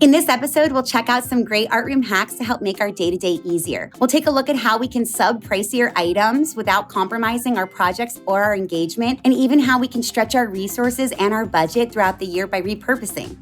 In this episode, we'll check out some great art room hacks to help make our day-to-day easier. We'll take a look at how we can sub pricier items without compromising our projects or our engagement, and even how we can stretch our resources and our budget throughout the year by repurposing.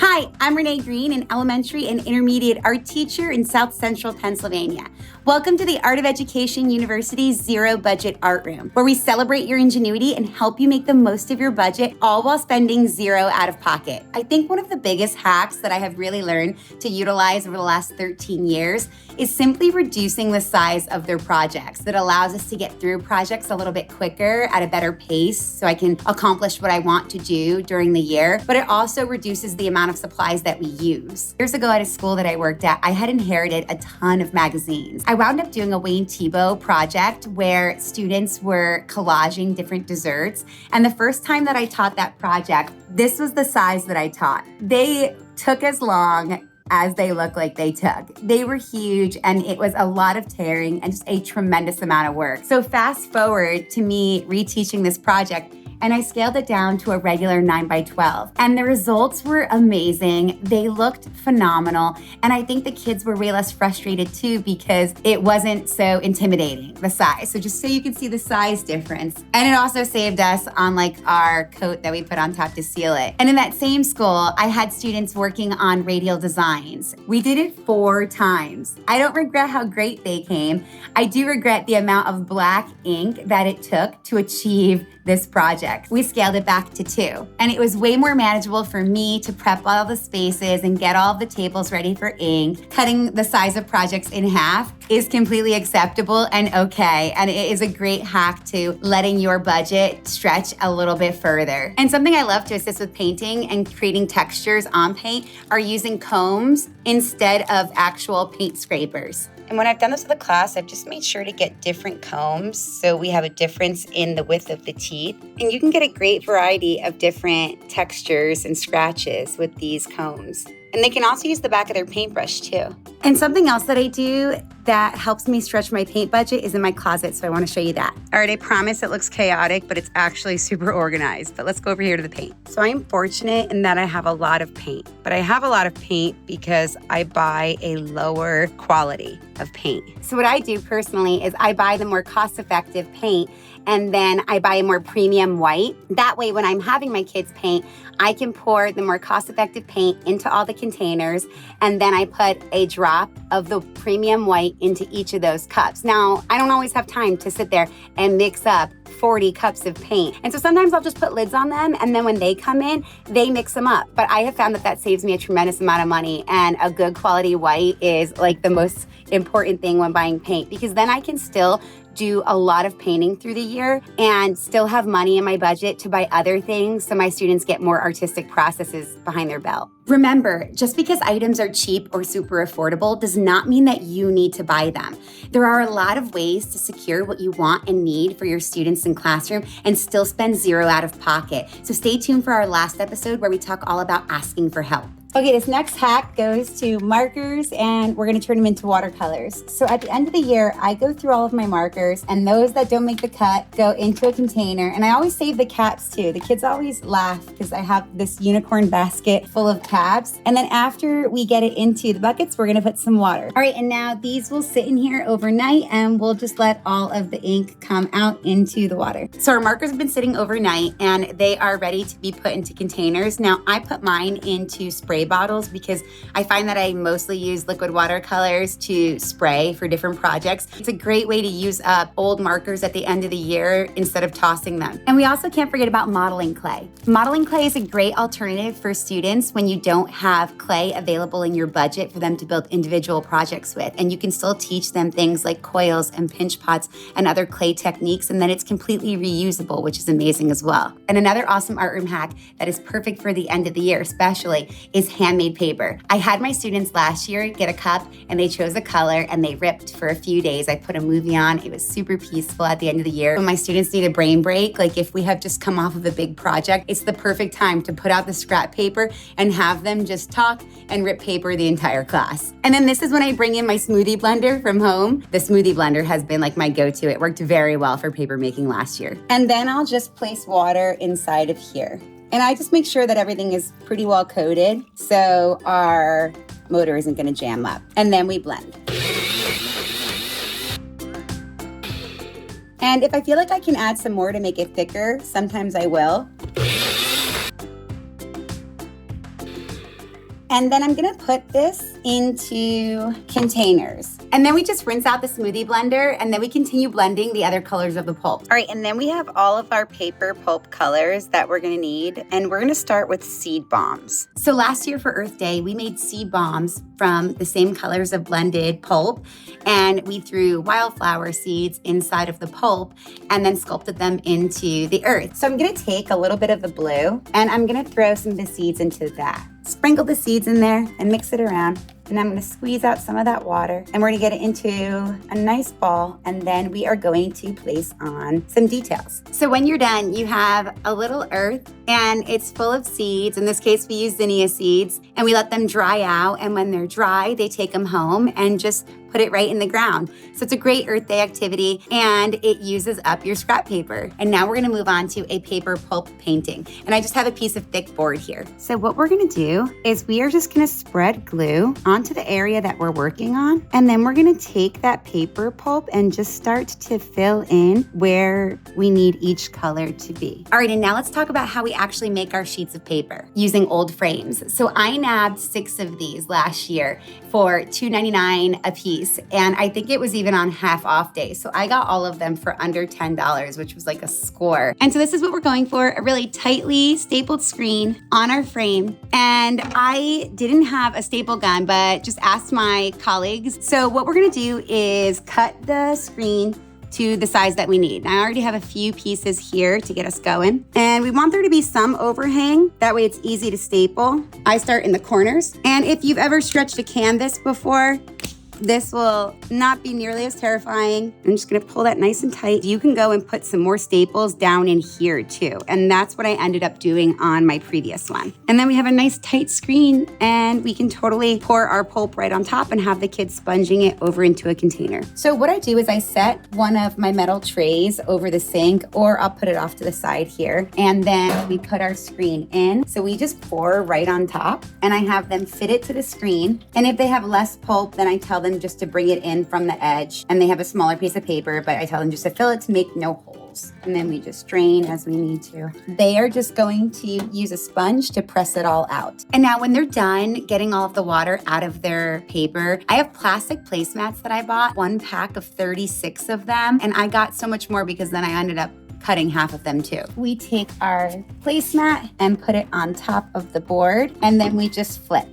Hi, I'm Renae Green, an elementary and intermediate art teacher in South Central Pennsylvania. Welcome to the Art of Education University's Zero Budget Art Room, where we celebrate your ingenuity and help you make the most of your budget, all while spending zero out of pocket. I think one of the biggest hacks that I have really learned to utilize over the last 13 years is simply reducing the size of their projects. That allows us to get through projects a little bit quicker at a better pace so I can accomplish what I want to do during the year, but it also reduces the amount of supplies that we use. Years ago at a school that I worked at, I had inherited a ton of magazines. I wound up doing a Wayne Thiebaud project where students were collaging different desserts. And the first time that I taught that project, this was the size that I taught. They took as long as they look like they took. They were huge, and it was a lot of tearing and just a tremendous amount of work. So fast forward to me reteaching this project, and I scaled it down to a regular 9x12. And the results were amazing. They looked phenomenal. And I think the kids were way less frustrated too because it wasn't so intimidating, the size. So just so you can see the size difference. And it also saved us on our coat that we put on top to seal it. And in that same school, I had students working on radial designs. We did it 4 times. I don't regret how great they came. I do regret the amount of black ink that it took to achieve this project. We scaled it back to 2. And it was way more manageable for me to prep all the spaces and get all of the tables ready for ink. Cutting the size of projects in half is completely acceptable and okay. And it is a great hack to letting your budget stretch a little bit further. And something I love to assist with painting and creating textures on paint are using combs instead of actual paint scrapers. And when I've done this with a class, I've just made sure to get different combs so we have a difference in the width of the teeth. And you can get a great variety of different textures and scratches with these combs. And they can also use the back of their paintbrush too. And something else that I do that helps me stretch my paint budget is in my closet, so I want to show you that. All right, I promise it looks chaotic, but it's actually super organized. But let's go over here to the paint. So I'm fortunate in that I have a lot of paint, but I have a lot of paint because I buy a lower quality of paint. So what I do personally is I buy the more cost-effective paint, and then I buy a more premium white. That way, when I'm having my kids paint, I can pour the more cost-effective paint into all the containers, and then I put a drop of the premium white into each of those cups. Now, I don't always have time to sit there and mix up 40 cups of paint. And so sometimes I'll just put lids on them, and then when they come in, they mix them up. But I have found that that saves me a tremendous amount of money, and a good quality white is the most important thing when buying paint, because then I can still do a lot of painting through the year and still have money in my budget to buy other things so my students get more artistic processes behind their belt. Remember, just because items are cheap or super affordable does not mean that you need to buy them. There are a lot of ways to secure what you want and need for your students in classroom and still spend zero out of pocket. So stay tuned for our last episode where we talk all about asking for help. Okay, this next hack goes to markers, and we're gonna turn them into watercolors. So at the end of the year, I go through all of my markers, and those that don't make the cut go into a container. And I always save the caps too. The kids always laugh because I have this unicorn basket full of caps. And then after we get it into the buckets, we're gonna put some water. All right, and now these will sit in here overnight, and we'll just let all of the ink come out into the water. So our markers have been sitting overnight, and they are ready to be put into containers. Now, I put mine into spray bottles because I find that I mostly use liquid watercolors to spray for different projects. It's a great way to use up old markers at the end of the year instead of tossing them. And we also can't forget about modeling clay. Modeling clay is a great alternative for students when you don't have clay available in your budget for them to build individual projects with. And you can still teach them things like coils and pinch pots and other clay techniques, and then it's completely reusable, which is amazing as well. And another awesome art room hack that is perfect for the end of the year especially is handmade paper. I had my students last year get a cup and they chose a color and they ripped for a few days. I put a movie on. It was super peaceful at the end of the year. When my students need a brain break, like if we have just come off of a big project, it's the perfect time to put out the scrap paper and have them just talk and rip paper the entire class. And then this is when I bring in my smoothie blender from home. The smoothie blender has been like my go-to. It worked very well for paper making last year. And then I'll just place water inside of here. And I just make sure that everything is pretty well coated so our motor isn't gonna jam up. And then we blend. And if I feel like I can add some more to make it thicker, sometimes I will. And then I'm gonna put this into containers. And then we just rinse out the smoothie blender and then we continue blending the other colors of the pulp. All right, and then we have all of our paper pulp colors that we're gonna need. And we're gonna start with seed bombs. So last year for Earth Day, we made seed bombs from the same colors of blended pulp. And we threw wildflower seeds inside of the pulp and then sculpted them into the earth. So I'm gonna take a little bit of the blue and I'm gonna throw some of the seeds into that. Sprinkle the seeds in there and mix it around. And I'm gonna squeeze out some of that water and we're gonna get it into a nice ball and then we are going to place on some details. So when you're done, you have a little earth and it's full of seeds. In this case, we use zinnia seeds and we let them dry out. And when they're dry, they take them home and just put it right in the ground. So it's a great Earth Day activity and it uses up your scrap paper. And now we're gonna move on to a paper pulp painting. And I just have a piece of thick board here. So what we're gonna do is we are just gonna spread glue onto the area that we're working on. And then we're gonna take that paper pulp and just start to fill in where we need each color to be. All right, and now let's talk about how we actually make our sheets of paper using old frames. So I nabbed 6 of these last year for $2.99 a piece. And I think it was even on half off day. So I got all of them for under $10, which was like a score. And so this is what we're going for, a really tightly stapled screen on our frame. And I didn't have a staple gun, but just asked my colleagues. So what we're gonna do is cut the screen to the size that we need. Now, I already have a few pieces here to get us going. And we want there to be some overhang. That way it's easy to staple. I start in the corners. And if you've ever stretched a canvas before, this will not be nearly as terrifying. I'm just gonna pull that nice and tight. You can go and put some more staples down in here too. And that's what I ended up doing on my previous one. And then we have a nice tight screen and we can totally pour our pulp right on top and have the kids sponging it over into a container. So what I do is I set one of my metal trays over the sink or I'll put it off to the side here. And then we put our screen in. So we just pour right on top and I have them fit it to the screen. And if they have less pulp, then I tell them just to bring it in from the edge and they have a smaller piece of paper, but I tell them just to fill it to make no holes. And then we just drain as we need to. They are just going to use a sponge to press it all out. And now when they're done getting all of the water out of their paper, I have plastic placemats that I bought, 1 pack of 36 of them. And I got so much more because then I ended up cutting half of them too. We take our placemat and put it on top of the board and then we just flip.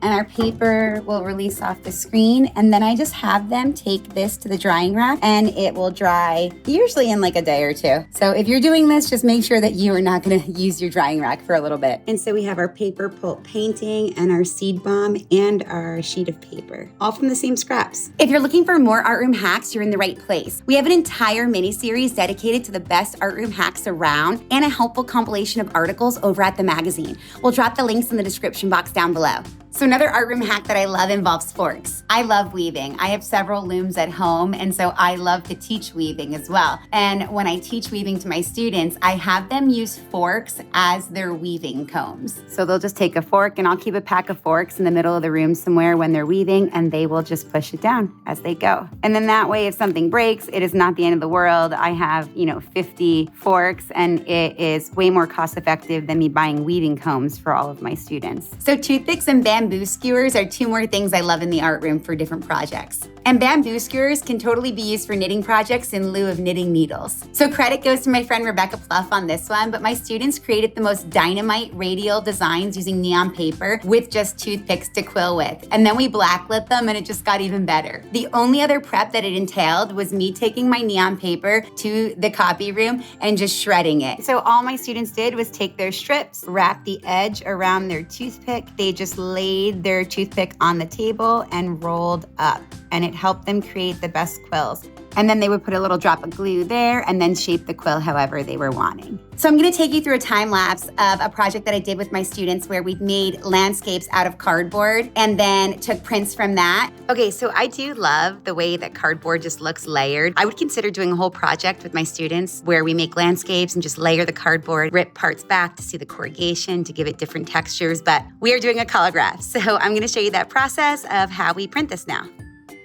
And our paper will release off the screen. And then I just have them take this to the drying rack and it will dry usually in like a day or two. So if you're doing this, just make sure that you are not gonna use your drying rack for a little bit. And so we have our paper pulp painting and our seed bomb and our sheet of paper, all from the same scraps. If you're looking for more art room hacks, you're in the right place. We have an entire mini series dedicated to the best art room hacks around and a helpful compilation of articles over at the magazine. We'll drop the links in the description box down below. So another art room hack that I love involves forks. I love weaving. I have several looms at home, and so I love to teach weaving as well. And when I teach weaving to my students, I have them use forks as their weaving combs. So they'll just take a fork, and I'll keep a pack of forks in the middle of the room somewhere when they're weaving, and they will just push it down as they go. And then that way, if something breaks, it is not the end of the world. I have, 50 forks, and it is way more cost effective than me buying weaving combs for all of my students. So toothpicks and bamboo bamboo skewers are two more things I love in the art room for different projects. And bamboo skewers can totally be used for knitting projects in lieu of knitting needles. So credit goes to my friend Rebecca Pluff on this one, but my students created the most dynamite radial designs using neon paper with just toothpicks to quill with. And then we blacklit them and it just got even better. The only other prep that it entailed was me taking my neon paper to the copy room and just shredding it. So all my students did was take their strips, wrap the edge around their toothpick. They just laid their toothpick on the table and rolled up. And it helped them create the best quills. And then they would put a little drop of glue there and then shape the quill however they were wanting. So I'm gonna take you through a time lapse of a project that I did with my students where we made landscapes out of cardboard and then took prints from that. Okay, so I do love the way that cardboard just looks layered. I would consider doing a whole project with my students where we make landscapes and just layer the cardboard, rip parts back to see the corrugation, to give it different textures, but we are doing a colograph. So I'm gonna show you that process of how we print this now.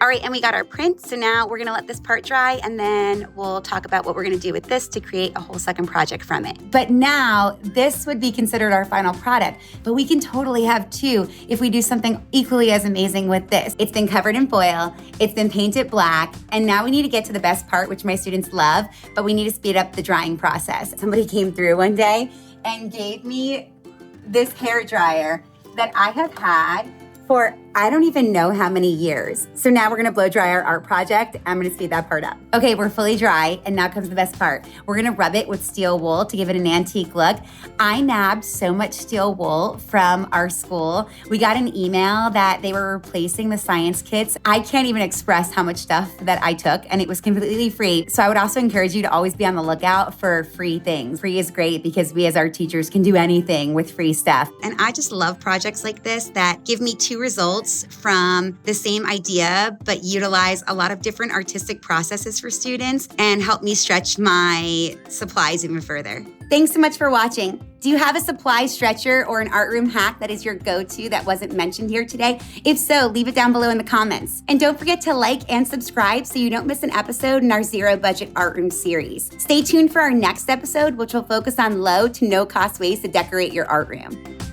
All right, and we got our print, so now we're gonna let this part dry and then we'll talk about what we're gonna do with this to create a whole second project from it. But now, this would be considered our final product, but we can totally have two if we do something equally as amazing with this. It's been covered in foil, it's been painted black, and now we need to get to the best part, which my students love, but we need to speed up the drying process. Somebody came through one day and gave me this hair dryer that I have had for I don't even know how many years. So now we're gonna blow dry our art project. I'm gonna speed that part up. Okay, we're fully dry, and now comes the best part. We're gonna rub it with steel wool to give it an antique look. I nabbed so much steel wool from our school. We got an email that they were replacing the science kits. I can't even express how much stuff that I took, and it was completely free. So I would also encourage you to always be on the lookout for free things. Free is great because we as art teachers can do anything with free stuff. And I just love projects like this that give me two results from the same idea, but utilize a lot of different artistic processes for students and help me stretch my supplies even further. Thanks so much for watching. Do you have a supply stretcher or an art room hack that is your go-to that wasn't mentioned here today? If so, leave it down below in the comments. And don't forget to like and subscribe so you don't miss an episode in our Zero Budget Art Room series. Stay tuned for our next episode, which will focus on low to no cost ways to decorate your art room.